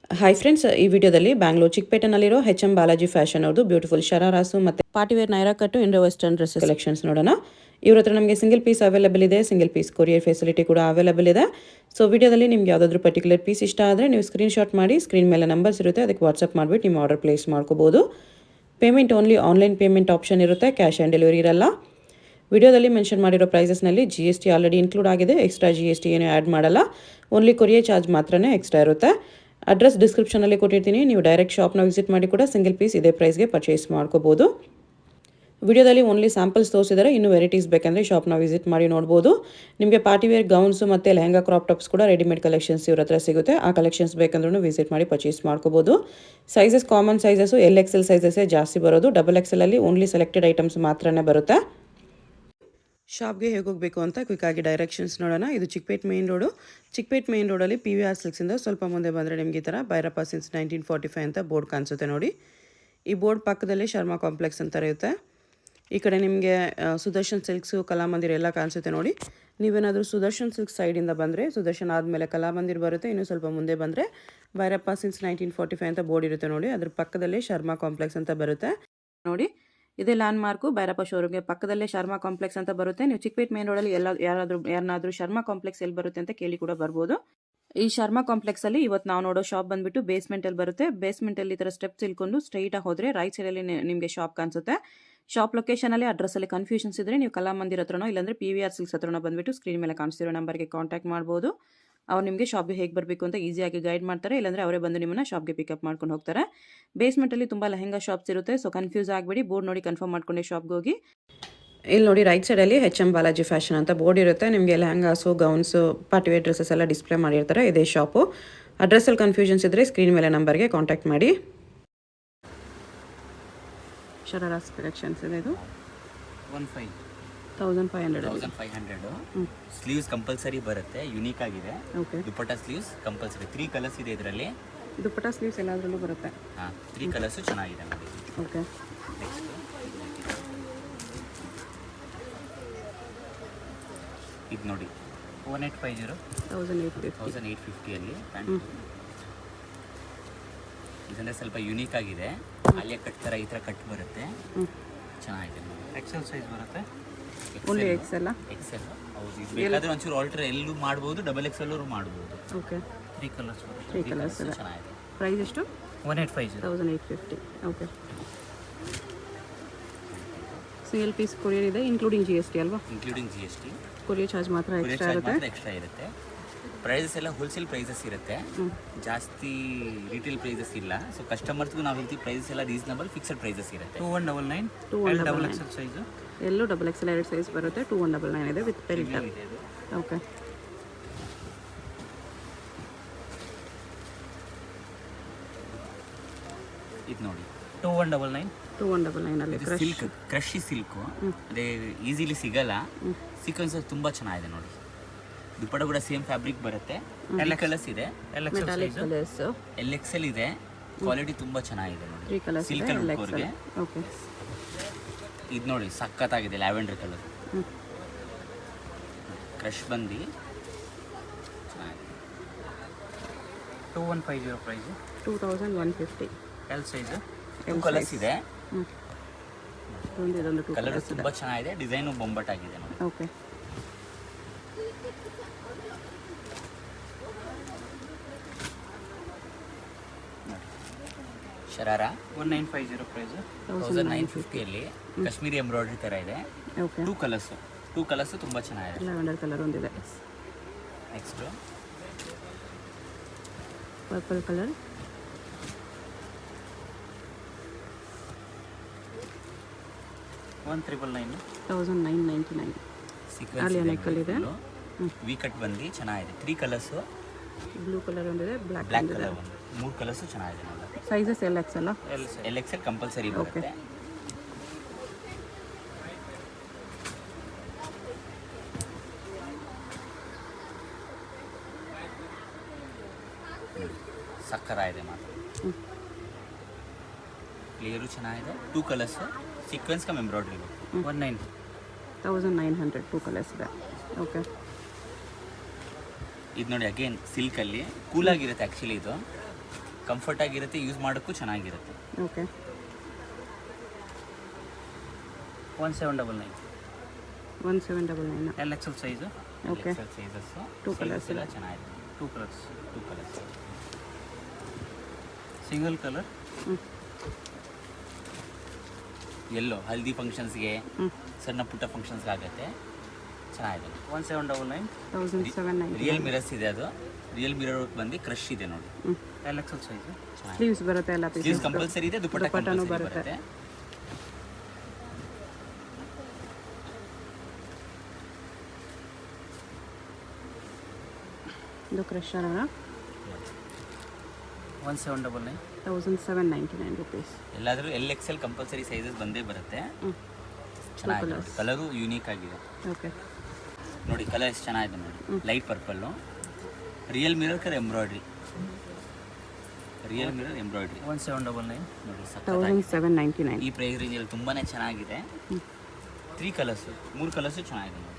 Hi friends, ಈ ವಿಡಿಯೋದಲ್ಲಿ Bangalore ಚಿಕ್ಕಪೇಟೆನಲ್ಲಿರೋ M Balaji fashion ಅವ್ರದ್ದು ಬ್ಯೂಟಿಫುಲ್ ಶರಾರಾಸು ಮತ್ತು ಪಾರ್ಟಿವೇರ್ ನೈರಾ ಕಟ್ಟು ಇಂಡೋ ವೆಸ್ಟರ್ನ್ ಡ್ರೆಸ್ ಕಲೆಕ್ಷನ್ಸ್ ನೋಡೋಣ. ಇವ್ರ ಹತ್ರ ನಮಗೆ ಸಿಂಗಲ್ ಪೀಸ್ ಅವೈಲೇಬಲ್ ಇದೆ, ಸಿಂಗಲ್ ಪೀಸ್ ಕೊರಿಯರ್ ಫೆಸಿಲಿಟಿ ಕೂಡ ಅವೈಲೇಬಲ್ ಇದೆ. ಸೊ ವಿಡಿಯೋದಲ್ಲಿ ನಿಮ್ಗೆ ಯಾವುದಾದ್ರೂ ಪರ್ಟಿಕ್ಯುಲರ್ ಪೀಸ್ ಇಷ್ಟ ಆದರೆ ನೀವು ಸ್ಕ್ರೀನ್ಶಾಟ್ ಮಾಡಿ, ಸ್ಕ್ರೀನ್ ಮೇಲೆ ನಂಬರ್ಸ್ ಇರುತ್ತೆ, ಅದಕ್ಕೆ ವಾಟ್ಸಪ್ ಮಾಡಿಬಿಟ್ಟು ನಿಮ್ಮ ಆರ್ಡರ್ ಪ್ಲೇಸ್ ಮಾಡ್ಕೋಬೋದು. Payment only online payment option ಇರುತ್ತೆ, ಕ್ಯಾಶ್ ಆನ್ ಡೆಲಿವರಿ ಇರಲ್ಲ. ವಿಡಿಯೋದಲ್ಲಿ ಮೆನ್ಷನ್ ಮಾಡಿರೋ ಪ್ರೈಸಸ್ನಲ್ಲಿ GST ಆಲ್ರೆಡಿ ಇನ್ಕ್ಲೂಡ್ ಆಗಿದೆ, ಎಕ್ಸ್ಟ್ರಾ GST ಏನು ಆ್ಯಡ್ ಮಾಡಲ್ಲ. ಓನ್ಲಿ ಕೊರಿಯರ್ ಚಾರ್ಜ್ ಮಾತ್ರನೇ ಎಕ್ಸ್ಟ್ರಾ ಇರುತ್ತೆ. ಅಡ್ರೆಸ್ ಡಿಸ್ಕ್ರಿಪ್ಷನಲ್ಲಿ ಕೊಟ್ಟಿರ್ತೀನಿ, ನೀವು ಡೈರೆಕ್ಟ್ ಶಾಪ್ನ ವಿಸಿಟ್ ಮಾಡಿ ಕೂಡ ಸಿಂಗಲ್ ಪೀಸ್ ಇದೇ ಪ್ರೈಸ್ಗೆ ಪರ್ಚೇಸ್ ಮಾಡ್ಕೋಬೋದು. ವಿಡಿಯೋದಲ್ಲಿ ಓನ್ಲಿ ಸ್ಯಾಂಪಲ್ಸ್ ತೋರಿಸಿದರೆ, ಇನ್ನೂ ವೆರೈಟೀಸ್ ಬೇಕಂದರೆ ಶಾಪ್ನ ವಿಸಿಟ್ ಮಾಡಿ ನೋಡ್ಬೋದು. ನಿಮಗೆ ಪಾರ್ಟಿವೇರ್ ಗೌನ್ಸು ಮತ್ತು ಲೆಹಂಗಾ ಕ್ರಾಪ್ ಟಾಪ್ಸ್ ಕೂಡ ರೆಡಿಮೇಡ್ ಕಲೆಕ್ಷನ್ಸ್ ಇವ್ರ ಹತ್ರ ಸಿಗುತ್ತೆ. ಆ ಕಲೆಕ್ಷನ್ಸ್ ಬೇಕಂದ್ರೂ ವಿಸಿಟ್ ಮಾಡಿ ಪರ್ಚೇಸ್ ಮಾಡ್ಕೋಬೋದು. ಸೈಜಸ್ ಕಾಮನ್ ಸೈಜಸ್ಸು LXL ಸೈಜಸ್ಸೇ ಜಾಸ್ತಿ ಬರೋದು, XXL ಅಲ್ಲಿ ಓನ್ಲಿ ಸೆಲೆಕ್ಟೆಡ್ ಐಟಮ್ಸ್ ಮಾತ್ರನೇ ಬರುತ್ತೆ. ಶಾಪ್ಗೆ ಹೇಗೆ ಹೋಗಬೇಕು ಅಂತ ಕ್ವಿಕ್ಕಾಗಿ ಡೈರೆಕ್ಷನ್ಸ್ ನೋಡೋಣ. ಇದು Chickpet main road. Chickpet main ರೋಡಲ್ಲಿ PVR ಸಿಲ್ಕ್ಸಿಂದ ಸ್ವಲ್ಪ ಮುಂದೆ ಬಂದರೆ ನಿಮಗೆ ಈ ಥರ ಭೈರಪ್ಪ ಸಿನ್ಸ್ 1945 ಅಂತ ಬೋರ್ಡ್ ಕಾಣಿಸುತ್ತೆ ನೋಡಿ. ಈ ಬೋರ್ಡ್ ಪಕ್ಕದಲ್ಲಿ ಶರ್ಮಾ ಕಾಂಪ್ಲೆಕ್ಸ್ ಅಂತ ಇರುತ್ತೆ. ಈ ಕಡೆ ನಿಮಗೆ ಸುದರ್ಶನ್ ಸಿಲ್ಕ್ಸು, ಕಲಾಮಂದಿರ ಎಲ್ಲ ಕಾಣಿಸುತ್ತೆ ನೋಡಿ. ನೀವೇನಾದರೂ ಸುದರ್ಶನ್ ಸಿಲ್ಕ್ಸ್ ಸೈಡಿಂದ ಬಂದರೆ, ಸುದರ್ಶನ್ ಆದಮೇಲೆ ಕಲಾಮಂದಿರ ಬರುತ್ತೆ. ಇನ್ನೂ ಸ್ವಲ್ಪ ಮುಂದೆ ಬಂದರೆ ಭೈರಪ್ಪ ಸಿನ್ಸ್ 1945 ಅಂತ ಬೋರ್ಡ್ ಇರುತ್ತೆ ನೋಡಿ. ಅದ್ರ ಪಕ್ಕದಲ್ಲಿ ಶರ್ಮಾ ಕಾಂಪ್ಲೆಕ್ಸ್ ಅಂತ ಬರುತ್ತೆ ನೋಡಿ. ಇದೇ ಲ್ಯಾಂಡ್ ಮಾರ್ಕು ಭೈರಪ್ಪ ಶೋರೂಮ್ಗೆ ಪಕ್ಕದಲ್ಲೇ ಶರ್ಮಾ ಕಾಂಪ್ಲೆಕ್ಸ್ ಅಂತ ಬರುತ್ತೆ. ನೀವು ಚಿಕ್ಕಪೇಟ್ ಮೇನ್ ರೋಡಲ್ಲಿ ಯಾರನ್ನಾದರೂ ಶರ್ಮಾ ಕಾಂಪ್ಲೆಕ್ಸ್ ಎಲ್ಲಿ ಬರುತ್ತೆ ಅಂತ ಕೇಳಿ ಕೂಡ ಬರ್ಬೋದು. ಈ ಶರ್ಮಾ ಕಾಂಪ್ಲೆಕ್ಸ್ ಅಲ್ಲಿ ಇವತ್ತು ನಾವು ನೋಡೋ ಶಾಪ್ ಬಂದ್ಬಿಟ್ಟು ಬೇಸ್ಮೆಂಟ್ ಅಲ್ಲಿ ಬರುತ್ತೆ. ಬೇಸ್ಮೆಂಟ್ ಅಲ್ಲಿ ಈ ತರ ಸ್ಟೆಪ್ಸ್ ಇಳ್ಕೊಂಡು ಸ್ಟ್ರೈಟ್ ಆಗಿ ಹೋದ್ರೆ ರೈಟ್ ಸೈಡ್ ಅಲ್ಲಿ ನಿಮಗೆ ಶಾಪ್ ಕಾಣಿಸುತ್ತೆ. ಶಾಪ್ ಲೊಕೇಶನ್ ಅಲ್ಲಿ ಅಡ್ರೆಸ್ ಅಲ್ಲಿ ಕನ್ಫ್ಯೂಷನ್ಸ್ ಇದ್ರೆ ನೀವು ಕಲಾಮಂದಿರ ಹತ್ರನೋ ಇಲ್ಲಾಂದ್ರೆ PVR ಸಿಲ್ಕ್ಸ್ ಹತ್ರನೋ ಬಂದ್ಬಿಟ್ಟು ಸ್ಕ್ರೀನ್ ಮೇಲೆ ಕಾಣಿಸ್ತಿರೋ ನಂಬರ್ಗೆ ಕಾಂಟ್ಯಾಕ್ಟ್ ಮಾಡ್ಬೋದು. ಅವ್ರು ನಿಮಗೆ ಶಾಪ್ಗೆ ಹೇಗೆ ಬರಬೇಕು ಅಂತ ಈಸಿಯಾಗಿ ಗೈಡ್ ಮಾಡ್ತಾರೆ, ಇಲ್ಲಾಂದರೆ ಅವರೇ ಬಂದು ನಿಮ್ಮನ್ನ ಶಾಪ್ಗೆ ಪಿಕಪ್ ಮಾಡ್ಕೊಂಡು ಹೋಗ್ತಾರೆ. ಬೇಸ್ಮೆಂಟಲ್ಲಿ ತುಂಬ ಲೆಹಂಗಾ ಶಾಪ್ಸ್ ಇರುತ್ತೆ, ಸೊ ಕನ್ಫ್ಯೂಸ್ ಆಗಬೇಡಿ. ಬೋರ್ಡ್ ನೋಡಿ ಕನ್ಫರ್ಮ್ ಮಾಡ್ಕೊಂಡೆ ಶಾಪ್ಗೆ ಹೋಗಿ. ಇಲ್ಲಿ ನೋಡಿ ರೈಟ್ ಸೈಡಲ್ಲಿ HM ಬಾಲಾಜಿ ಫ್ಯಾಷನ್ ಅಂತ ಬೋರ್ಡ್ ಇರುತ್ತೆ. ನಿಮಗೆ ಲೆಹಂಗಾಸು, ಗೌನ್ಸು, ಪಾರ್ಟಿವೇರ್ ಡ್ರೆಸ್ಸಸ್ ಎಲ್ಲ ಡಿಸ್ಪ್ಲೇ ಮಾಡಿರ್ತಾರೆ. ಇದೇ ಶಾಪು. ಅಡ್ರೆಸ್ಸಲ್ಲಿ ಕನ್ಫ್ಯೂಷನ್ಸ್ ಇದ್ದರೆ ಸ್ಕ್ರೀನ್ ಮೇಲೆ ನಂಬರ್ಗೆ ಕಾಂಟ್ಯಾಕ್ಟ್ ಮಾಡಿ. ಶರಾರಾಸ್ ಕಲೆಕ್ಷನ್ಸ್ ಇದೆ. ಇದು 1500 ಸ್ಲೀವ್ಸ್ ಕಂಪಲ್ಸರಿ ಬರುತ್ತೆ, ಯುನೀಕ್ ಆಗಿದೆ. ದುಪಟ್ಟಾ ಸ್ಲೀವ್ಸ್ ಕಂಪಲ್ಸರಿ 3 ಕಲರ್ಸ್ ಇದೆ ಇದರಲ್ಲಿ. ದುಪಟ್ಟಾ ಸ್ಲೀವ್ಸ್ ಎಲ್ಲದರಲ್ಲೂ ಬರುತ್ತೆ. 3 ಕಲರ್ಸ್ ಚೆನ್ನಾಗಿದೆ ನೋಡಿ. ಓಕೆ, ಇದು ನೋಡಿ 1850 ಅಲ್ಲಿ ಇದನ್ನ ಸ್ವಲ್ಪ ಯುನೀಕ್ ಆಗಿದೆ. ಅಲ್ಲಿಯ ಕಟ್ ಥರ ಈ ಥರ ಕಟ್ ಬರುತ್ತೆ, ಚೆನ್ನಾಗಿದೆ. XL ಸೈಜ್ ಬರುತ್ತೆ. ಓನ್ಲಿ XL ಹೌದು. ಇದು ಬೇಕಾದ್ರೆ ಒಂಚೂರು ಆಲ್ಟರ್ ಎಲ್ಲೂ ಮಾಡ್ಬೋದು, XXL ಮಾಡ್ಬೋದು. ಓಕೆ, 3 ಕಲರ್ಸ್ ಬರುತ್ತೆ. 3 ಕಲರ್ಸ್ ಚೆನ್ನಾಗಿದೆ. ಪ್ರೈಸ್ ಎಷ್ಟು? 1850. ಓಕೆ. ಸಿಂಗಲ್ ಪೀಸ್ ಕೊರಿಯರ್ ಇದೆ, ಇನ್ಕ್ಲೂಡಿಂಗ್ GST ಅಲ್ವಾ? Including GST. ಕೊರಿಯರ್ ಚಾರ್ಜ್ ಮಾತ್ರ ಎಕ್ಸ್ಟ್ರಾ ಇರುತ್ತೆ. ಪ್ರೈಸಸ್ ಎಲ್ಲ ಹೋಲ್ಸೇಲ್ ಪ್ರೈಸಸ್ ಇರುತ್ತೆ, ಜಾಸ್ತಿ ರಿಟೇಲ್ ಪ್ರೈಸಸ್ ಇಲ್ಲ. ಸೊ ಕಸ್ಟಮರ್ಸ್ಗೂ ನಾವು ಹೇಳ್ತೀವಿ ಪ್ರೈಸಸ್ ಎಲ್ಲ ರೀಸನಬಲ್, ಫಿಕ್ಸೆಡ್ ಪ್ರೈಸಸ್ ಇರುತ್ತೆ. 2199 XXL ಸೈಜು, ಎಲ್ಲೂ XXL 2 ಸೈಜ್ ಬರುತ್ತೆ. 2199 ಇದೆ ವಿತ್ ಬೆಲ್ಟ್. ಓಕೆ, ಇದು ನೋಡಿ 2199 ಅಲ್ಲಿ ಸಿಲ್ಕ್, ಕ್ರಶಿ ಸಿಲ್ಕು. ಅದೇ ಈಸಿಲಿ ಸಿಗಲ್ಲ. ಸೀಕ್ವೆನ್ಸ್ ತುಂಬ ಚೆನ್ನಾಗಿದೆ ನೋಡಿ. ದುಪ್ಪಟ್ಟ ಕೂಡ ಸೇಮ್ ಫ್ಯಾಬ್ರಿಕ್ ಬರುತ್ತೆ. ಎಲ್ಲ ಕಲರ್ಸ್ ಇದೆ. LXL ಇದೆ. ಕ್ವಾಲಿಟಿ ತುಂಬಾ ಚೆನ್ನಾಗಿದೆ ನೋಡಿ. ಸಿಲ್ಕ್ ಅವ್ರಿಗೆ. ಓಕೆ, ಇದು ನೋಡಿ ಸಖತ್ತಾಗಿದೆ, ಲ್ಯಾವೆಂಡರ್ ಕಲರ್. ಕ್ರಶ್ ಬಂದು 2150 ಪ್ರೈಸ್. 2150 L size. 2 ಕಲರ್ಸ್ ಇದೆ. ಕಲರ್ ತುಂಬಾ ಚೆನ್ನಾಗಿದೆ, ಡಿಸೈನು ಬೊಂಬಟ್ಟಾಗಿದೆ ನೋಡಿ. Okay, sharara 1950 price. 1950 ಅಲ್ಲಿ ಕಾಶ್ಮೀರಿ ಎಂಬ್ರಾಯ್ಡ್ರಿ ತರ ಇದೆ. 2 ಕಲರ್ಸ್ ತುಂಬಾ ಚೆನ್ನಾಗಿದೆ. ಲ್ಯಾವೆಂಡರ್ ಕಲರ್ ಒಂದಿದೆ. Next purple colour. 1999 ಸೀಕ್ವೆನ್ಸ್ ಇದೆ. ವಿ ಕಟ್ ಬಂದು ಚೆನ್ನಾಗಿದೆ. 3 ಕಲರ್ಸ್. ಬ್ಲೂ ಕಲರ್ ಒಂದಿದೆ, ಬ್ಲ್ಯಾಕ್ ಕಲರ್ ಒಂದು. 3 ಕಲರ್ಸ್ ಚೆನ್ನಾಗಿದೆ ನೋಡಿ. ಸೈಜಸ್ LXL ಕಂಪಲ್ಸರಿ ಬರುತ್ತೆ. ಸಕ್ಕತ್ತಾಗಿದೆ ಮಾತ್ರ. ಕ್ಲಿಯರು ಚೆನ್ನಾಗಿದೆ. 2 colours, sequence cum embroidery. 1900 2 colours ಇದೆ. ಓಕೆ, ಇದು ನೋಡಿ ಅಗೇನ್ ಸಿಲ್ಕಲ್ಲಿ ಕೂಲಾಗಿರುತ್ತೆ. ಆ್ಯಕ್ಚುಲಿ ಇದು ಕಂಫರ್ಟ್ ಆಗಿರುತ್ತೆ, ಯೂಸ್ ಮಾಡೋಕ್ಕೂ ಚೆನ್ನಾಗಿರುತ್ತೆ. Okay. 1799. 1799. LXL size. Okay. Sizes 2 colours ಎಲ್ಲ ಚೆನ್ನಾಗಿದೆ. 2 ಕಲರ್ಸ್. 2 ಕಲರ್ಸ್. Single colour. ಎಲ್ಲೋ ಹಲ್ದಿ ಫಂಕ್ಷನ್ಸ್ಗೆ, ಸಣ್ಣ ಪುಟ್ಟ ಫಂಕ್ಷನ್ಸ್ಗೆ ಆಗುತ್ತೆ. ಚೆನ್ನಾಗಿದೆ. 1799. 1799. ರಿಯಲ್ ಮಿರರ್ಸ್ ಇದೆ, ಅದು ರಿಯಲ್ ಮಿರರ್ ಬಂದು ಕ್ರಶ್ ಇದೆ ನೋಡಿ. LXL size. ಸ್ಲೀವ್ಸ್ ಬರುತ್ತೆ ಎಲ್ಲ ಸ್ಲೀವ್ಸ್ ಪೀಸಸ್. ಕಂಪಲ್ಸರಿ ಇದೆ, ದುಪಟ್ಟ ದುಪಟ್ಟನೂ ಕಂಪಲ್ಸರಿ ಬರುತ್ತೆ. ಬರುತ್ತೆ. ಇದು ಕ್ರಶ್ ಅಲ್ಲ. 1799. 1799 rupees. ಎಲ್ಲಾದರೂ LXL ಕಂಪಲ್ಸರಿ ಸೈಜಸ್ ಬಂದೇ ಬರುತ್ತೆ. ಚೆನ್ನಾಗಿದೆ ನೋಡಿ, ಕಲರು ಯೂನಿಕ್ ಆಗಿದೆ. ಓಕೆ. ನೋಡಿ ಕಲರ್ ಎಷ್ಟು ಚೆನ್ನಾಗಿದೆ ನೋಡಿ, ಲೈಟ್ ಪರ್ಪಲ್ಲು. ರಿಯಲ್ ಮಿರರ್ ಕರ್ ಎಂಬ್ರಾಯ್ಡ್ರಿ, ರಿಯಲ್ ಮಿರರ್ ಎಂಬ್ರಾಯ್ಡ್ರಿ. 1799. ನೋಡಿ ಸಖತ್ತಾಗಿದೆ. 1799. ಈ ಪ್ರೈಸ್ ರೇಂಜಲ್ಲಿ ತುಂಬಾ ಚೆನ್ನಾಗಿದೆ. 3 ಕಲರ್ಸು, 3 ಕಲರ್ಸು ಚೆನ್ನಾಗಿದೆ ನೋಡಿ.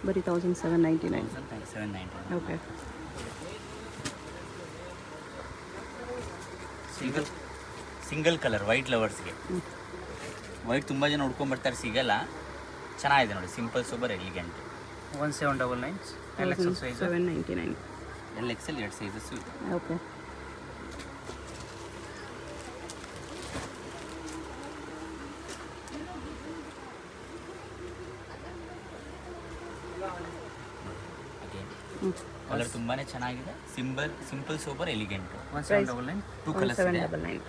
ಬರೀ 1799. 1799. ಓಕೆ. ಸಿಂಗಲ್ ಕಲರ್ ವೈಟ್ ಲವರ್ಸ್ಗೆ. ವೈಟ್ ತುಂಬ ಜನ ಹುಡ್ಕೊಂಡ್ಬರ್ತಾರೆ, ಸಿಗಲ್ಲ. ಚೆನ್ನಾಗಿದೆ ನೋಡಿ, simple super elegant. 1799. LXL size. 1799. LXL 2 sizes ಇದೆ. ಓಕೆ. ಕಲರ್ ತುಂಬಾ ಚೆನ್ನಾಗಿದೆ. Simple super ಎಲಿಗೆಂಟು. 1799. 2 ಕಲರ್ಸ್ ಇದೆ. 1799.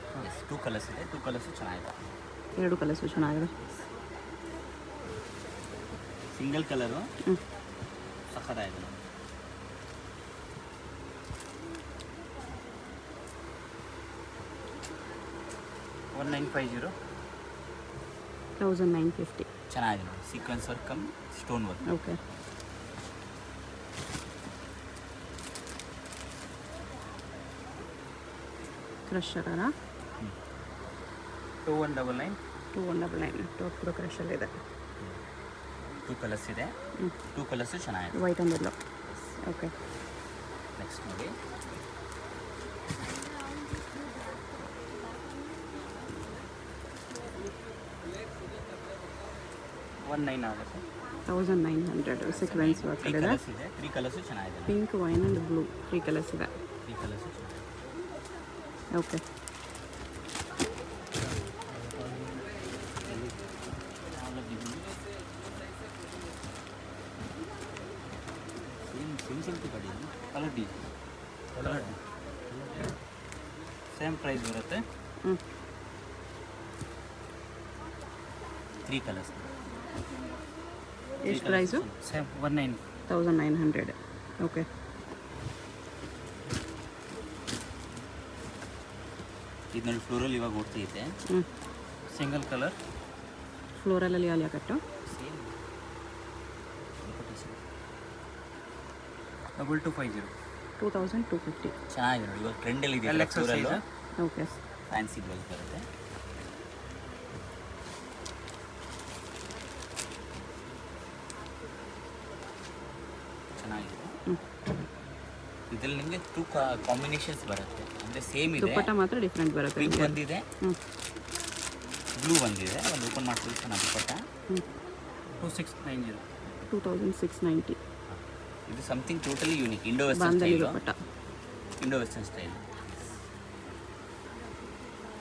2 ಕಲರ್ಸ್ ಇದೆ, 2 ಕಲರ್ಸು ಚೆನ್ನಾಗಿದೆ. 2 ಕಲರ್ಸು ಚೆನ್ನಾಗಿದೆ. ಸಿಂಗಲ್ ಕಲರು ಸಖತ್ತಾಗಿದೆ ನೋಡಿ. 1950. 1950. ಚೆನ್ನಾಗಿದೆ ನೋಡಿ, sequence work come stone work. Okay. Crush ಅಲ್ಲ. 2199. 2199. ಟಾಪ್ ಕೂಡ ಕ್ರಶಲ್ಲಿದೆ. 2 ಕಲರ್ಸ್ ಇದೆ, 2 ಕಲರ್ಸು ಚೆನ್ನಾಗಿದೆ. White and yellow. Okay. Next ನೋಡಿ, $19 ಆಗುತ್ತೆ. 1900. ಸೀಕ್ವೆನ್ಸ್ ವರ್ಕ್ 3 ಇದೆ. ಕಲರ್ಸ್ ಇದೆ, 3 ಕಲರ್ಸು ಚೆನ್ನಾಗಿದೆ. Pink, wine and blue 3 colours ಇದೆ. 3 ಕಲರ್ಸು ಚೆನ್ನಾಗಿದೆ. ಓಕೆ. ಕಲರ್ ಸೇಮ್ ಪ್ರೈಸ್ ಬರುತ್ತೆ. 3 ಕಲರ್ಸ್. ಎಷ್ಟು ಪ್ರೈಸು? ಸೇಮ್ 19. 1900. ಓಕೆ. ಇದು ನೋಡಿ ಫ್ಲೋರಲ್ ಇವಾಗ ಓಡ್ತೈತೆ. Single colour. ಫ್ಲೋರಲಲ್ಲಿ ಆಲಿಯಾ ಕಟ್ಟು. ಸೇಮ್ 2250. 2250. ಚೆನ್ನಾಗಿದೆ ನೋಡಿ, ಇವಾಗ ಟ್ರೆಂಡಲ್ಲಿ ಇದೆ. LXL size. Okay. Fancy blouse ಬರುತ್ತೆ. ಚೆನ್ನಾಗಿದೆ. ಇದರಲ್ಲಿ ನಿಮಗೆ 2 ಕಾಂಬಿನೇಷನ್ಸ್ ಬರುತ್ತೆ, ಅಂದರೆ ಸೇಮ್ ಇದೆ, ದುಪ್ಪಟ್ಟ ಮಾತ್ರ ಡಿಫ್ರೆಂಟ್ ಬರುತ್ತೆ. ಪಿಂಕ್ ಒಂದಿದೆ, ಬ್ಲೂ ಒಂದಿದೆ. ಒಂದು ಓಪನ್ ಮಾಡ್ಕೊಳ್ಳಿ ಚೆನ್ನಾಗಿ ದುಪ್ಪಟ್ಟ. 2690. 2690. ಇದು something totally unique, Indo western bandhani style. Dupatta. Indo western style.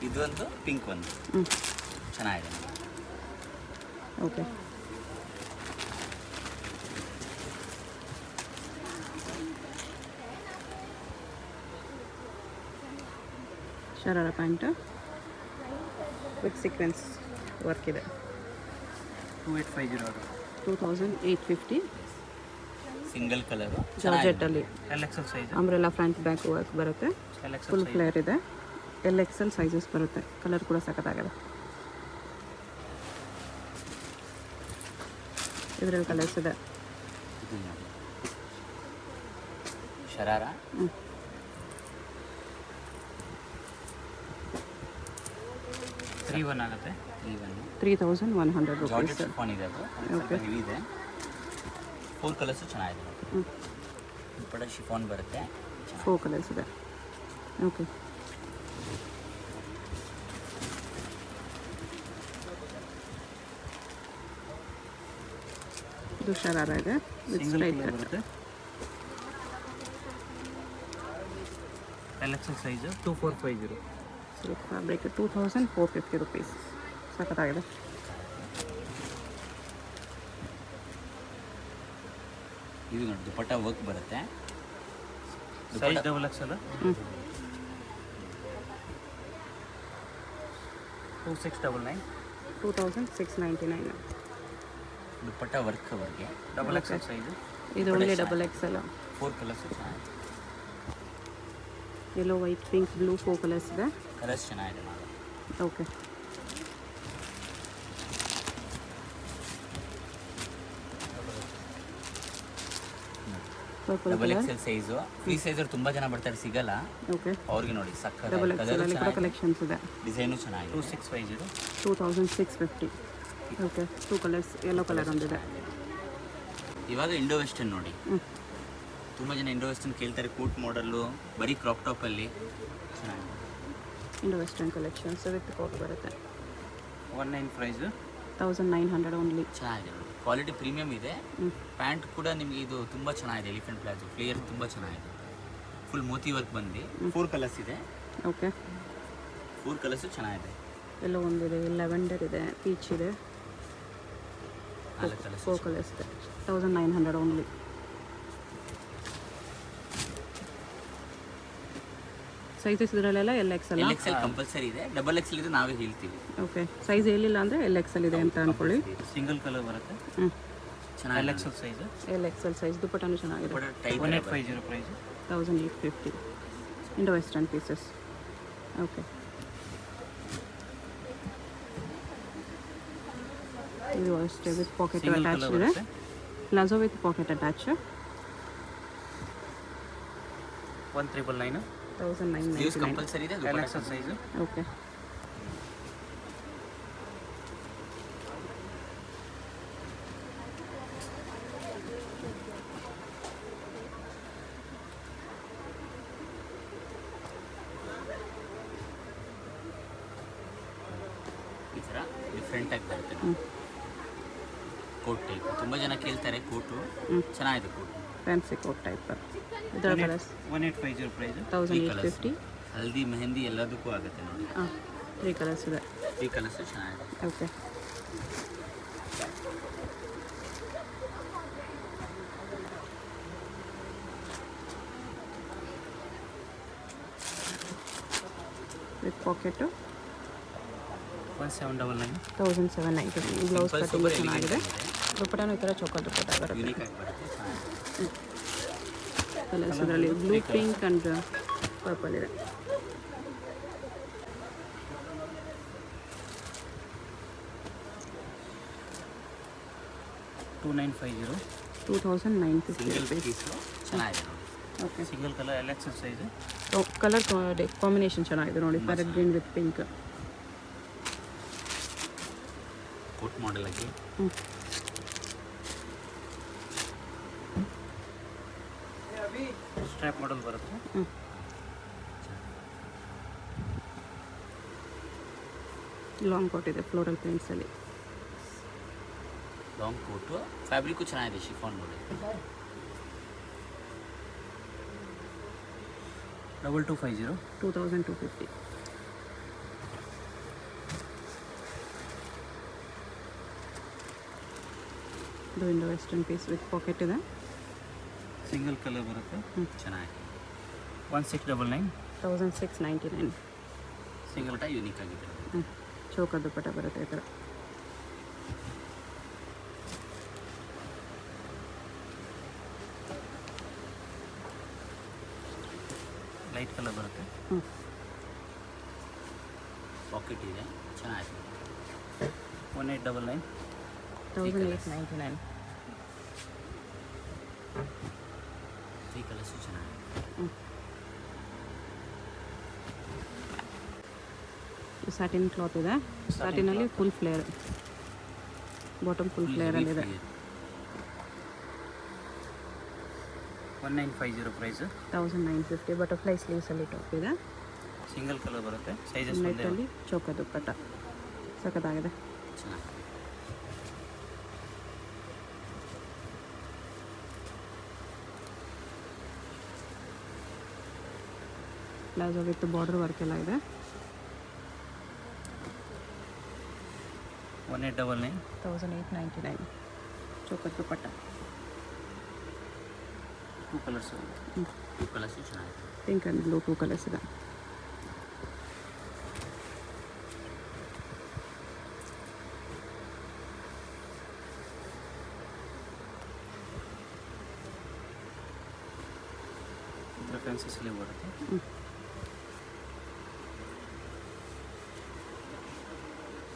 ಇದೊಂದು ಪಿಂಕ್ ಒಂದು ಚೆನ್ನಾಗಿದೆ. Okay. Sharara pant with sequence work ಇದೆ. 2850 ಅದು. 2850. ಸಿಂಗಲ್ ಕಲರು ಜಾರ್ಜೆಟ್ಟಲ್ಲಿ LXL size. Umbrella front back work ಬರುತ್ತೆ. LXL full size. ಫ್ಲೇರ್ ಇದೆ. LXL ಸೈಜಸ್ ಬರುತ್ತೆ. ಕಲರ್ ಕೂಡ ಸಖತ್ತಾಗಿದೆ. ಇದರಲ್ಲಿ ಕಲರ್ಸ್ ಇದೆ. ಶರಾರ. 31 ಆಗುತ್ತೆ. 3100 ಜಾರ್ಜೆಟ್ rupees. ಶಿಫಾನ್ ಇದೆ, ಅದು ಸ್ವಲ್ಪ ಹೆವಿ ಇದೆ. 4 ಕಲರ್ಸು ಚೆನ್ನಾಗಿದೆ. ದುಪ್ಪಟ್ಟ ಶಿಫಾನ್ ಬರುತ್ತೆ. 4 ಕಲರ್ಸ್ ಇದೆ. ಓಕೆ. ಇದು ಶರಾರ ಇದೆ with single straight colour cut. ಬರುತ್ತೆ. L size 2450. Silk fabric 2450 rupees. ಸಖತ್ತಾಗಿದೆ. ಇದು ನೋಡಿ ದುಪಟ್ಟ ವರ್ಕ್ ಬರುತ್ತೆ. ಸೈಜ್ ಡಬಲ್ ಎಕ್ಸೆಲ್ ಹ್ಞೂ 2699. 2699. ದುಪಟ್ಟ ವರ್ಕ್ ಅವರಿಗೆ ಡಬಲ್ ಎಕ್ಸೆಲ್ ಸೈಜು ಇದು ಓನ್ಲಿ ಡಬಲ್ ಎಕ್ಸೆಲ್. 4 ಕಲರ್ಸ್ ಚೆನ್ನಾಗಿದೆ. Yellow, white, pink, blue 4 colours ಇದೆ. ಕಲರ್ಸ್ ಚೆನ್ನಾಗಿದೆ ನೋಡಿ. Okay. Purple double colour. XL size free ಸೈಜರ್ ತುಂಬ ಜನ ಬರ್ತಾರೆ, ಸಿಗಲ್ಲ ಓಕೆ. ಅವ್ರಿಗೆ ನೋಡಿ ಸಕ್ಕ ಡಬಲ್ ಎಕ್ಸೆಲ್ ಅಲ್ಲಿ ಕೂಡ ಕಲೆಕ್ಷನ್ಸ್ ಇದೆ. ಡಿಸೈನು ಚೆನ್ನಾಗಿದೆ. 2650. 2650. ಓಕೆ. 2 ಕಲರ್ಸ್, ಯೆಲ್ಲೋ ಕಲರ್ ಒಂದಿದೆ. ಇವಾಗ ಇಂಡೋ ವೆಸ್ಟರ್ನ್ ನೋಡಿ, ಹ್ಞೂ ತುಂಬ ಜನ ಇಂಡೋ ವೆಸ್ಟರ್ನ್ ಕೇಳ್ತಾರೆ. ಕೂಟ್ ಮಾಡಲ್ಲು ಬರೀ ಕ್ರಾಪ್ ಟಾಪಲ್ಲಿ ಚೆನ್ನಾಗಿದೆ. Indo western collections with coat ಬರುತ್ತೆ. 19 ಪ್ರೈಸು 1900 ಓನ್ಲಿ. ಚೆನ್ನಾಗಿದೆ ನೋಡಿ, ಕ್ವಾಲಿಟಿ ಪ್ರೀಮಿಯಮ್ ಇದೆ. ಹ್ಞೂ ಪ್ಯಾಂಟ್ ಕೂಡ ನಿಮಗೆ ಇದು ತುಂಬ ಚೆನ್ನಾಗಿದೆ. ಎಲಿಫೆಂಟ್ ಪ್ಲಾಜೋ ಫ್ಲೇಯರ್ ತುಂಬ ಚೆನ್ನಾಗಿದೆ. ಫುಲ್ ಮೋತಿ ವರ್ಕ್ ಬಂದು 4 ಕಲರ್ಸ್ ಇದೆ. ಓಕೆ. 4 ಕಲರ್ಸು ಚೆನ್ನಾಗಿದೆ. ಎಲ್ಲೋ ಒಂದಿದೆ, ಲೆವೆಂಡರ್ ಇದೆ, ಪೀಚ್ ಇದೆ. 4 ಕಲರ್ಸ್ 4 ಕಲರ್ಸ್ ಇದೆ. 1900 ಓನ್ಲಿ. ಸೈಜಸ್ ಇದರಲ್ಲೆಲ್ಲ L Excel. L Excel compulsory ಇದೆ, ಡಬಲ್ ಎಕ್ಸೆಲ್ ಇದೆ ನಾವೇ ಹೇಳ್ತೀವಿ. ಓಕೆ. ಸೈಜ್ ಹೇಳಿಲ್ಲ ಅಂದರೆ ಎಲ್ ಎಕ್ಸೆಲ್ ಇದೆ ಅಂತ ಅಂದ್ಕೊಳ್ಳಿ. ಸಿಂಗಲ್ ಕಲರ್ ಬರುತ್ತೆ. ಹ್ಞೂ ಚೆನ್ನಾಗಿ L XL size L XL size. ದುಪಟ್ಟನು ಚೆನ್ನಾಗಿದೆ. Type 1850 price 1850. Indo western pieces. Okay. ಇದು ಅಷ್ಟೇ with pocket single attach colour ಇದೆ. ಬರುತ್ತೆ. Palazzo with pocket attach. 1999. 1999. Compulsory ಇದೆ. L XL size okay. ಈ ಥರ ಡಿಫ್ರೆಂಟ್ ಆಗಿ ಬರುತ್ತೆ. ಕೋಟ್ ಟೈಪ್ ತುಂಬ ಜನ ಕೇಳ್ತಾರೆ. ಕೋಟು ಚೆನ್ನಾಗಿದೆ. Coat fancy coat type. ಇದರ ಕಲರ್ಸ್ 1850 ಪ್ರೈಸು 1850. ಹಲ್ದಿ ಮೆಹಂದಿ ಎಲ್ಲದಕ್ಕೂ ಆಗುತ್ತೆ ನೋಡಿ. ಹಾಂ 3 ಕಲರ್ಸ್ ಇದೆ. 3 ಕಲರ್ಸು ಚೆನ್ನಾಗಿದೆ. Okay. With pocket 1799. 1799. Blouse Simple, cutting super ಚೆನ್ನಾಗಿದೆ. elegant ಆಗಿದೆ. ದುಪಟ್ಟನು ಈ ಥರ ಚೌಕ ದುಪಟ್ಟ ಬರುತ್ತೆ. ಯೂನಿಕ್ ಆಗಿ ಬರುತ್ತೆ, ಚೆನ್ನಾಗಿದೆ. ಕಲರ್ಸ್ ಇದರಲ್ಲಿ ಬ್ಲೂ, ಪಿಂಕ್ ಆ್ಯಂಡ್ ಪರ್ಪಲ್ ಇದೆ. $2950. 2950 ಸಿಂಗಲ್ ರುಪೀಸ್. ಪೀಸು ಚೆನ್ನಾಗಿದೆ ನೋಡಿ. Okay. Single colour L XL size colour combination ಚೆನ್ನಾಗಿದೆ ನೋಡಿ. Parrot green with pink. Coat model ಆಗಿ ಹ್ಞೂ ಸ್ಟ್ರ್ಯಾಪ್ ಮಾಡಲ್ ಬರುತ್ತೆ. ಹ್ಞೂ ಲಾಂಗ್ ಕೋಟ್ ಇದೆ ಫ್ಲೋರಲ್ ಪ್ರಿಂಟ್ಸಲ್ಲಿ. ಲಾಂಗ್ ಕೋಟು ಫ್ಯಾಬ್ರಿಕ್ಕು ಚೆನ್ನಾಗಿದೆ. ಶಿಫಾನ್ ನೋಡಿ. 2250. 2250. ಇದು Indo western piece with pocket ಇದೆ. ಸಿಂಗಲ್ ಕಲರ್ ಬರುತ್ತೆ. ಚೆನ್ನಾಗಿದೆ. 1699. 1699. ಸಿಂಗಲ್ ಟ ಯೂನಿಕ್ ಆಗಿದೆ. ಹ್ಞೂ ಚೌಕ ದುಪಟ್ಟ ಬರುತ್ತೆ ಈ ಥರ. ಲೈಟ್ ಕಲರ್ ಬರುತ್ತೆ. ಹ್ಞೂ ಪಾಕೆಟ್ ಇದೆ, ಚೆನ್ನಾಗಿದೆ. 1899. 1899. 3 ಕಲರ್ಸು ಚೆನ್ನಾಗಿದೆ. ಸ್ಯಾಟಿನ್ ಕ್ಲಾತ್ ಇದೆ. ಸ್ಯಾಟಿನಲ್ಲಿ ಫುಲ್ ಫ್ಲೇರ್, ಬಾಟಮ್ ಫುಲ್ ಫ್ಲೇರಲ್ಲಿದೆ. 1950 ಪ್ರೈಸು. 1950. ಬಟರ್ಫ್ಲೈ ಸ್ಲೀವ್ಸಲ್ಲಿ ಟಾಪ್ ಇದೆ. ಸಿಂಗಲ್ ಕಲರ್ ಬರುತ್ತೆ. ಸೈಜಸ್ ಒಂದೇ. ನೆಟ್ಟಲ್ಲಿ ಚೌಕ ದುಪ್ಪಟ್ಟ ಸಖತ್ತಾಗಿದೆ. ಚೆನ್ನಾಗಿ ಪ್ಲಾಜೋ ವಿತ್ ಬಾರ್ಡರ್ ವರ್ಕ್ ಎಲ್ಲ ಇದೆ. 1899. 1899. ಚೌಕ dupatta. Two colours. Two colours ಚೆನ್ನಾಗಿದೆ. ಪಿಂಕ್ ಆ್ಯಂಡ್ ಬ್ಲೂ 2 ಕಲರ್ಸ್ ಇದೆ. ಫ್ಯಾನ್ಸಿ ಸ್ಲೀವ್ ಬರುತ್ತೆ.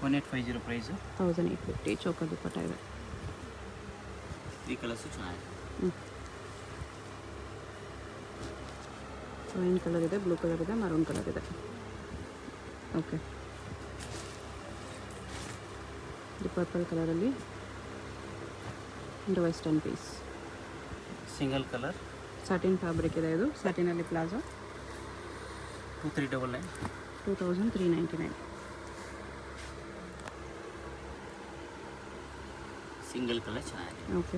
1850 ಪ್ರೈಸು. 1850. ಚೌಕ ದುಪ್ಪಟ್ಟ ಇದೆ. ಈ ಕಲರ್ಸು ಚೆನ್ನಾಗಿದೆ. ವೈನ್ ಕಲರ್ ಇದೆ, ಬ್ಲೂ ಕಲರ್ ಇದೆ, ಮರೂನ್ ಕಲರ್ ಇದೆ. ಓಕೆ, ಇದು ಪರ್ಪಲ್ ಕಲರಲ್ಲಿ Indo western piece. Single colour. Satin fabric ಇದೆ. ಇದು ಸಾಟಿನಲ್ಲಿ ಪ್ಲಾಜೋ. 2399. 2399. ಸಿಂಗಲ್ ಕಲರ್ ಚೆನ್ನಾಗಿದೆ. Okay,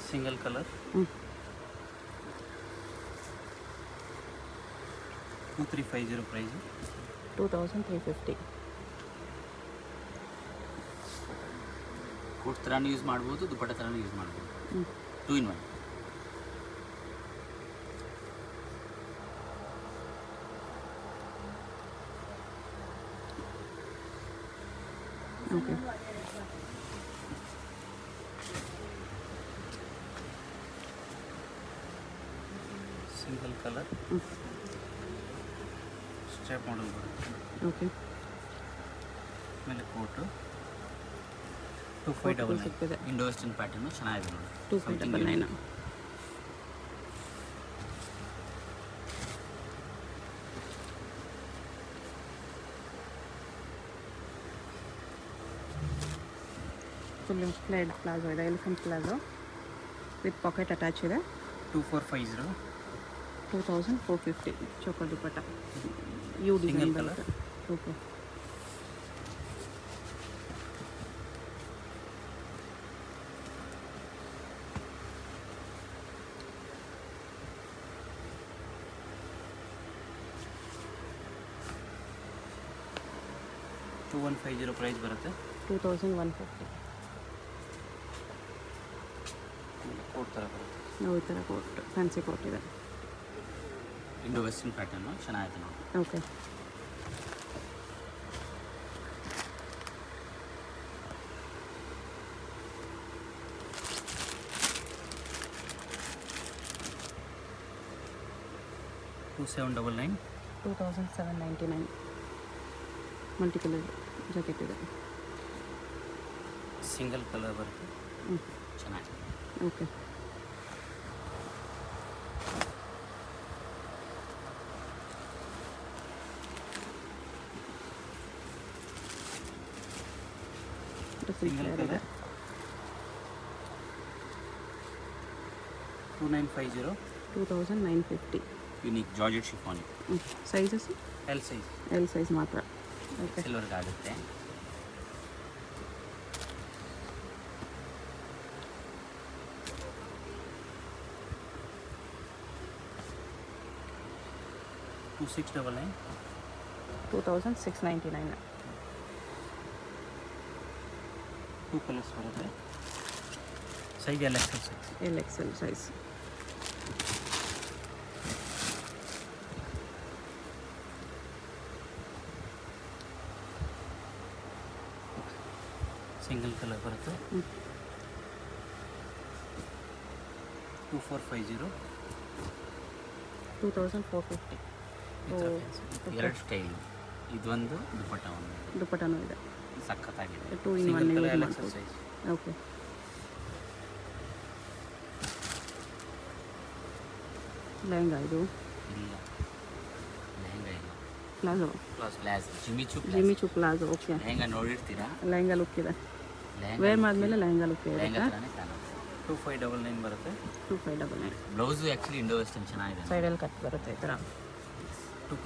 single colour. 2350 price. 2350. Coat ಥರನೂ ಯೂಸ್ ಮಾಡ್ಬೋದು, ದುಪ್ಪಟ್ಟ ಥರನೂ ಯೂಸ್ ಮಾಡ್ಬೋದು. 2 in 1. Okay, single colour. Strap model ಬರುತ್ತೆ. ಓಕೆ, ಆಮೇಲೆ ಕೋಟು. 2599. ಸಿಗ್ತಿದೆ. ಇಂಡೋ ವೆಸ್ಟರ್ನ್ ಪ್ಯಾಟರ್ನು ಚೆನ್ನಾಗಿದೆ ನೋಡಿ. 2599. ಫುಲ್ ಫ್ಲೇಡ್ ಪ್ಲಾಜೋ ಇದೆ, elephant palazzo with pocket attach ಇದೆ. 2450. 2450. ಚೌಕ ದುಪ್ಪಟ್ಟ ಯು ಡಿಸೈನ್ Single ಬರುತ್ತೆ. ಓಕೆ, $2150 ಪ್ರೈಸ್ ಬರುತ್ತೆ. 2150. ಕೋಟ್ ಥರ ಬರುತ್ತೆ. ಈ ಥರ ಕೋಟ್, ಫ್ಯಾನ್ಸಿ ಕೋಟ್ ಇದೆ. ಇಂಡೋ ವೆಸ್ಟರ್ನ್ ಪ್ಯಾಟರ್ನು ಚೆನ್ನಾಗಿದೆ ನೋಡಿ. ಓಕೆ, $2799. 2799. ಮಲ್ಟಿ ಕಲರ್ ಜಾಕೆಟ್ ಇದೆ. ಸಿಂಗಲ್ ಕಲರ್ ಬರುತ್ತೆ. ಚೆನ್ನಾಗಿದೆ. ಓಕೆ, Single ಇದೆ. color. 2950. 2950. Unique georgette chiffon. Sizes L size. ಎಲ್ ಸೈಜ್ ಮಾತ್ರ. ಓಕೆ, ಸಿಲ್ವರ್ಗೆ ಆಗುತ್ತೆ. $2699. 2699. 2 ಕಲರ್ಸ್ ಬರುತ್ತೆ. ಸೈಜ್ ಎಲ್ಲ size. L XL size. Single colour ಬರುತ್ತೆ. 2450. 2450. ಎರಡು ಸ್ಟೈಲ್, ಇದೊಂದು ದುಪ್ಪಟ್ಟ ಒಂದು. ದುಪ್ಪಟ್ಟನೂ ಇದೆ. ಸಖತ್ತಾಗಿದೆ. 2 in 1 ಸಿಂಗಲ್ ಯೂಸ್ ಕಲರ್ ಎಲ್ಲ ಮಾಡ್ಬೋದು. ಸೈಜ್. ಓಕೆ, ಲೆಹಂಗಾ ಇದು. ಇಲ್ಲ ಲೆಹಂಗಾ ಇಲ್ಲ. Palazzo, plus Jimmy Choo palazzo. Okay, lehenga ನೋಡಿರ್ತೀರಾ, ಲೆಹಂಗಾ ಲುಕ್ ಇದೆ. ಲೆಹಂಗಾ ವೇರ್ ಮಾಡಿದ್ಮೇಲೆ ಲೆಹಂಗಾ ಲುಕ್ ಲೆಹಂಗಾ ಇರುತ್ತೆ. ಥರನೇ ಕಾಣುತ್ತೆ. 2599 ಬರುತ್ತೆ. 2599. ಬ್ಲೌಸು ಆ್ಯಕ್ಚುಲಿ ಇಂಡೋ ವೆಸ್ಟರ್ನ್ ಚೆನ್ನಾಗಿದೆ, ಸೈಡಲ್ಲಿ ಕಟ್ ಬರುತ್ತೆ ಈ ಥರ.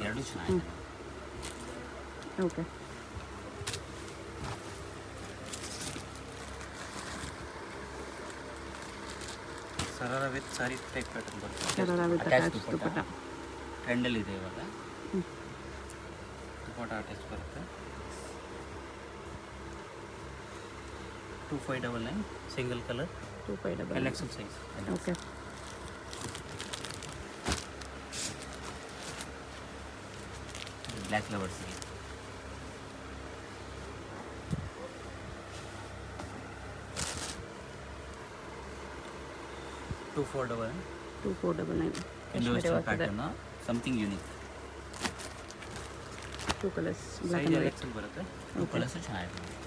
ಎರಡೂ ಚೆನ್ನಾಗಿದೆ. Okay, sharara with sari type pattern ಬರುತ್ತೆ. Sharara with Attached attach dupatta. ಟ್ರೆಂಡಲ್ಲಿದೆ ಇವಾಗ. ದುಪ್ಪಟ್ಟ ಅಟ್ಯಾಚ್ ಬರುತ್ತೆ. 2599 single colour 2599. LXL size. Okay, black ಲವರ್ಸ್ಗೆ. Two four double 2499. Indo western pattern, something unique. 2 colours, black size and white. LXL ಬರುತ್ತೆ. ಟೂ ಕಲರ್ಸು ಚೆನ್ನಾಗಿದೆ.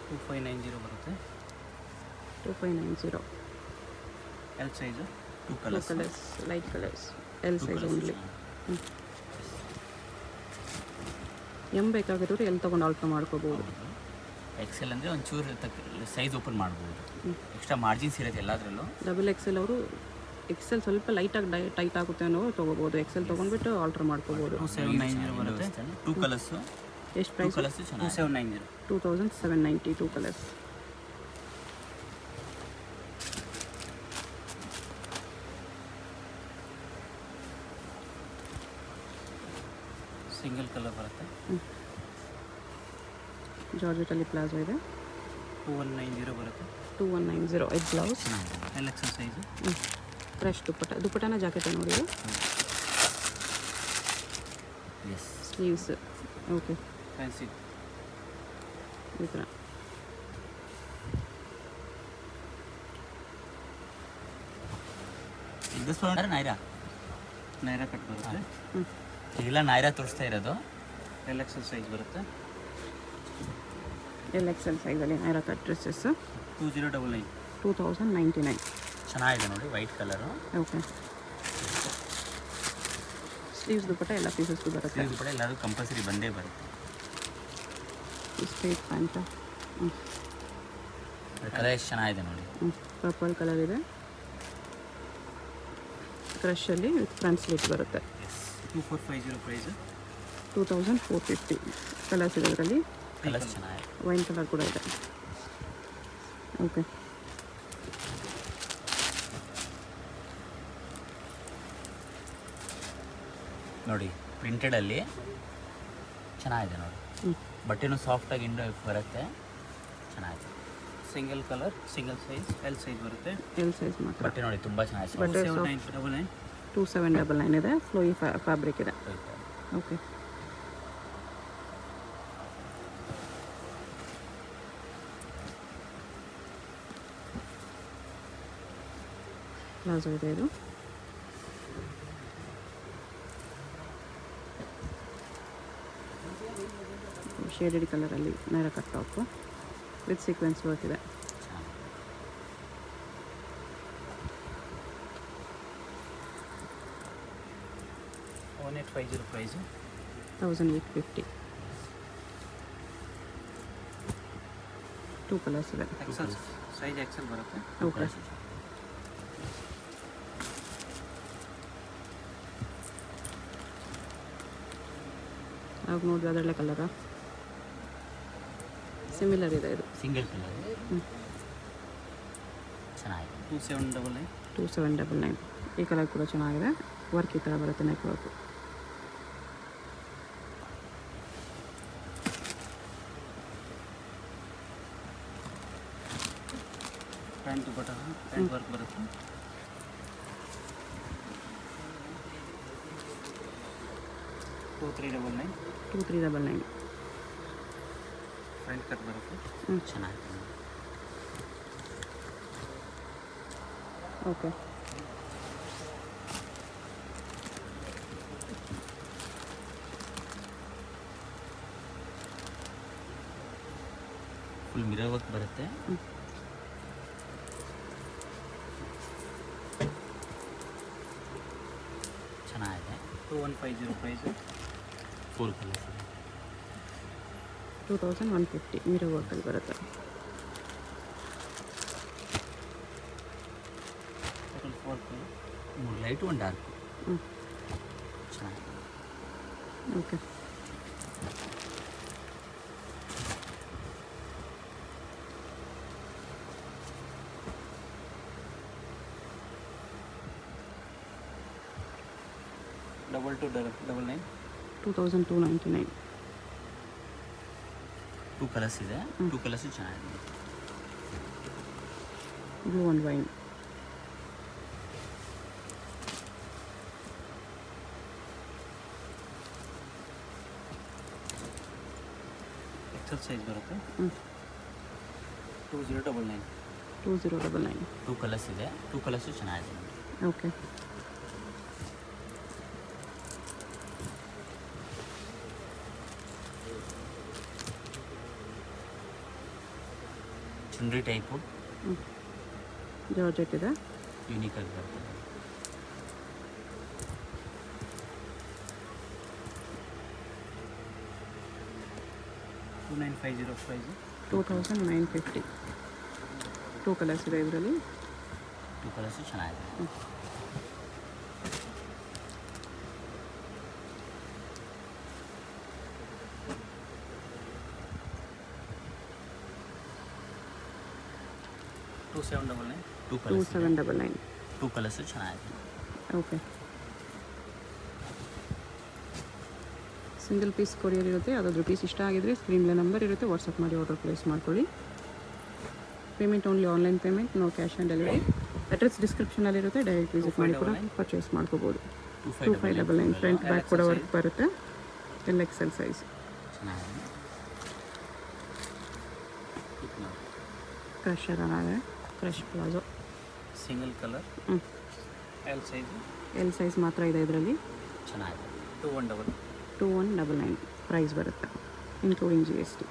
Two 2590 ಬರುತ್ತೆ. 2590. ಎಲ್ size. Two 2 colours. Colours, light colours, L size only. M ಬೇಕಾಗಿರೋರು ಎಲ್ಲಿ ತೊಗೊಂಡು alter ಮಾಡ್ಕೋಬೋದು. Excel ಅಂದರೆ ಒಂಚೂರು ಸೈಜ್ ಓಪನ್ ಮಾಡ್ಬೋದು. ಎಕ್ಸ್ಟ್ರಾ ಮಾರ್ಜಿನ್ಸ್ ಇರುತ್ತೆ ಎಲ್ಲದರಲ್ಲೂ. ಡಬಲ್ ಎಕ್ಸೆಲ್ ಅವರು ಎಕ್ಸೆಲ್ ಸ್ವಲ್ಪ ಲೈಟಾಗಿ ಟೈಟ್ ಆಗುತ್ತೆ ಅನ್ನೋ ತೊಗೋಬೋದು. ಎಕ್ಸೆಲ್ ತೊಗೊಂಡ್ಬಿಟ್ಟು ಆಲ್ಟ್ರ್ ಮಾಡ್ಕೋಬೋದು. 2790 ಬರುತ್ತೆ. ಟೂ ಕಲರ್ಸು, ಎಷ್ಟು ಟೂ ಪ್ರೈಸ್? ಕಲರ್ಸು ಚೆನ್ನಾಗಿದೆ. 2790. 2790. 2 ಕಲರ್ಸ್. ಸಿಂಗಲ್ ಕಲರ್ ಬರುತ್ತೆ. ಜಾರ್ಜೆಟಲ್ಲಿ ಪ್ಲಾಜೋ ಇದೆ. 2190 ಬರುತ್ತೆ. 2190. Egg blouse, LXL size. Fresh ದುಪ್ಪಟ್ಟನ ಜಾಕೆಟ್ ನೋಡಿ. Yes, sleeves. Okay, fancy. ಈ ಥರ. ಇದು ನೈರಾ ನೈರಾ ಕಟ್ ಬರುತ್ತೆ. ಇಲ್ಲ, ನೈರಾ ತೋರಿಸ್ತಾ ಇರೋದು. LXL ಸೈಜ್ ಬರುತ್ತೆ. LXL ಸೈಜಲ್ಲಿ ನೈರಾ ಕಟ್ ಡ್ರೆಸ್ಸಸ್. 2099. 2099. ಚೆನ್ನಾಗಿದೆ ನೋಡಿ, ವೈಟ್ ಕಲರು. ಓಕೆ, ಸ್ಲೀವ್ಸ್ ದುಪ್ಪಟ್ಟ ಎಲ್ಲ ಪೀಸಸ್ಗೂ ಬರುತ್ತೆ. ಸ್ಲೀವ್ಸ್ ಕೂಡ ಎಲ್ಲರೂ ಕಂಪಲ್ಸರಿ ಬಂದೇ ಬರುತ್ತೆ. Straight pant. ಕಲರ್ ಎಷ್ಟು ಚೆನ್ನಾಗಿದೆ ನೋಡಿ. ಪರ್ಪಲ್ ಕಲರ್ ಇದೆ. ಕ್ರಶಲ್ಲಿ ವಿತ್ ಫ್ರಂಟ್ ಸ್ಲಿಟ್ ಬರುತ್ತೆ. 2450 ಪ್ರೈಸು. 2450. ಕಲರ್ಸ್ ಇದೆ ಅದರಲ್ಲಿ. ಕಲರ್ಸ್ ಚೆನ್ನಾಗಿದೆ. ವೈನ್ ಕಲರ್ ಕೂಡ ಇದೆ. ಓಕೆ, ನೋಡಿ ಪ್ರಿಂಟೆಡಲ್ಲಿ ಚೆನ್ನಾಗಿದೆ ನೋಡಿ. ಬಟ್ಟೆನೂ ಸಾಫ್ಟಾಗಿ ಇಂಡೋ ಬರುತ್ತೆ, ಚೆನ್ನಾಗಿದೆ. ಸಿಂಗಲ್ ಕಲರ್, ಸಿಂಗಲ್ ಸೈಜ್, ಎಲ್ ಸೈಜ್ ಬರುತ್ತೆ. ಎಲ್ ಸೈಜ್ ಮಾತ್ರ. ಬಟ್ಟೆ ನೋಡಿ ತುಂಬ ಚೆನ್ನಾಗಿದೆ. ಬಟ್ಟೆ 2799. 2799 ಇದೆ. ಫ್ಲೋಯಿ ಫ್ಯಾಬ್ರಿಕ್ ಇದೆ. ಓಕೆ, ಪ್ಲಾಜೋ ಇದೆ ಇದು. ಶೇಡೆಡ್ ಕಲರಲ್ಲಿ Naira cut top with sequence work ಇದೆ. 1850 ಪ್ರೈಸು. 1850. 2 ಕಲರ್ಸ್ ಇದೆ. ಎಕ್ಸೆಲ್ ಸೈಜ್ ಎಕ್ಸೆಲ್ ಬರುತ್ತೆ. ಓಕೆ, ಆಗ ನೋಡಿದ್ರೆ ಅದರಲ್ಲೇ ಕಲರಾ? ಸಿಮಿಲರ್ ಇದೆ ಇದು. ಸಿಂಗಲ್ ಕಲರ್ ಚೆನ್ನಾಗಿದೆ. 2799. 2799. ಈ ಕಲರ್ ಕೂಡ ಚೆನ್ನಾಗಿದೆ. ವರ್ಕ್ ಈ ಥರ ಬರುತ್ತೆ, ನೆಕ್ ವರ್ಕು. ಪ್ಯಾಂಟ್ ದುಪ್ಪಟ್ಟ ಪ್ಯಾಂಟ್ ವರ್ಕ್ ಬರುತ್ತೆ. 2399. 2399. ಫ್ರಂಟ್ ಕಟ್ ಬರುತ್ತೆ. ಚೆನ್ನಾಗಿದೆ. ಓಕೆ, ಮಿರರ್ ವರ್ಕ್ ಬರುತ್ತೆ. ಚೆನ್ನಾಗಿದೆ. 2150 ಪ್ರೈಸ್. 4 ಕಲರ್ಸ್ ಇದೆ. 2150 ಮಿರರ್ ವರ್ಕಲ್ಲಿ ಬರುತ್ತೆ. Total 4 colour. 3 light 1 dark. ಚೆನ್ನಾಗಿದೆ. ಓಕೆ. ಡಬಲ್ 2299. 2299. 2 ಕಲರ್ಸ್ ಇದೆ. 2 ಕಲರ್ಸು ಚೆನ್ನಾಗಿದೆ. Blue and wine. XL size ಬರುತ್ತೆ. 2099. 2099. 2 ಕಲರ್ಸ್ ಇದೆ. 2 ಕಲರ್ಸು ಚೆನ್ನಾಗಿದೆ. ಓಕೆ. ಚುಂಡ್ರಿ ಟೈಪು ಜಾರ್ಜೆಟ್ ಇದೆ. ಯೂನಿಕಾಗಿ ಬರ್ತದೆ. $2950 ಪ್ರೈಸ್. 2950. 2 ಕಲರ್ಸ್ ಇದೆ ಇದರಲ್ಲಿ. 2 ಕಲರ್ಸು ಚೆನ್ನಾಗಿದೆ. $2799. 2 ಕಲರ್ಸ್ ಇದೆ. 2799. 2 ಕಲರ್ಸು ಚೆನ್ನಾಗಿದೆ. ಓಕೆ. ಸಿಂಗಲ್ ಪೀಸ್ ಕೊರಿಯರ್ ಇರುತ್ತೆ. ಯಾವುದಾದ್ರೂ ಪೀಸ್ ಇಷ್ಟ ಆಗಿದ್ರೆ ಸ್ಕ್ರೀನ್ಲೆ ನಂಬರ್ ಇರುತ್ತೆ, ವಾಟ್ಸಪ್ ಮಾಡಿ ಆರ್ಡರ್ ಪ್ಲೇಸ್ ಮಾಡ್ಕೊಳ್ಳಿ. Payment only online payment, no cash on delivery. Address ಡಿಸ್ಕ್ರಿಪ್ಷನಲ್ಲಿರುತ್ತೆ, ಡೈರೆಕ್ಟ್ ವಿಸಿಟ್ ಮಾಡಿ ಕೂಡ ಪರ್ಚೇಸ್ ಮಾಡ್ಕೋಬೋದು. 2599. ಫ್ರಂಟ್ ಬ್ಯಾಕ್ ಕೂಡ ವರ್ಕ್ ಬರುತ್ತೆ. LXL size. ಚೆನ್ನಾಗಿದೆ. ಕ್ರಶ್ ಇದೆ, ಕ್ರಶ್ ಪ್ಲಾಜೋ. Single colour. ಎಲ್ ಸೈಜ್. ಎಲ್ ಸೈಜ್ ಮಾತ್ರ ಇದೆ ಇದರಲ್ಲಿ. ಚೆನ್ನಾಗಿದೆ. 2199. 2199 ಪ್ರೈಸ್ ಬರುತ್ತೆ, ಇನ್ಕ್ಲೂಡಿಂಗ್ GST.